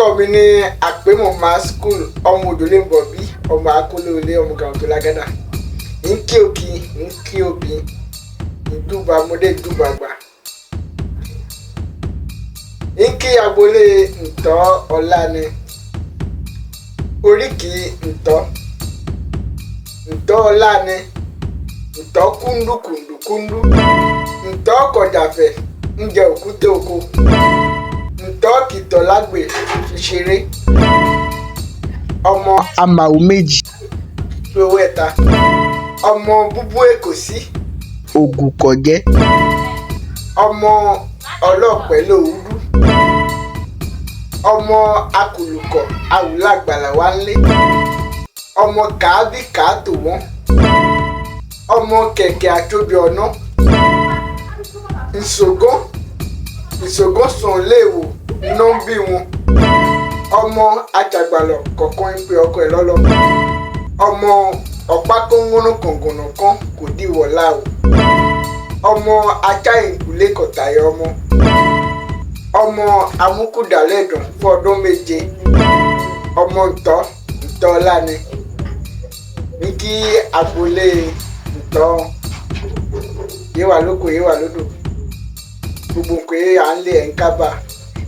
orúkọ mi ní àpémọ̀má school ọmọ òjòlé ń bọ̀ bí ọmọ akólóolé ọmọ gàǹtó lágádà ń kí òkì ń kí òbí ìdúbà mọdé ìdúbà gbà ń kí agboolé ǹtọ́ ọlá ni oríkì ǹtọ́ ọlá ni ǹtọ́ kúndùkúndùkúndù ǹtọ́ kọjàfẹ̀ ń jẹ òkúté oko ǹtọ́ kìtọ̀ lágbè fi ṣeré ọmọ amàwò méjì lówó ẹ̀ta ọmọ búbú èkó sí ògùn kọ̀jẹ́ ọmọ ọlọ́pẹ́ lòwúrú ọmọ akùlùkọ̀ àwùlágbàlà wá ń lé ọmọ kàábí kàátò wọ́n ọmọ kẹ̀kẹ́ àtóbi ọ̀nà ìṣògùn sùn léèwò iná ń bí wọn ọmọ àjàgbàlọ̀ kọ̀ọ̀kan ń pe ọkọ ẹ̀ lọ́lọ́ ọmọ ọ̀pá kóngónú kọ̀ǹgọ̀nà kan kò díwọ̀ láò ọmọ ajá ìkúlé kọ̀tàyà ọmọ amúkúdàlẹ́dùn fún ọdún méje ọmọ ǹtọ́ ọlá ni ní kí agboolé ǹtọ́ yéwà lóko yéwà lódò gbogbo nǹkan à ń lé ẹ̀ ń kábà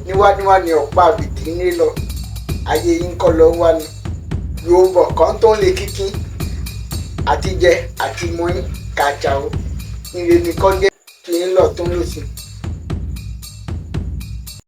níwájú wá ní ọ̀pá àbìtì nílọ ayé yín kọ́ lọ wá ní yorùbá kan tó ń lé kíkí àti jẹ àti mọyín kàjà o ìrè nìkan jẹ́ kí n lọ tó ń lò sí.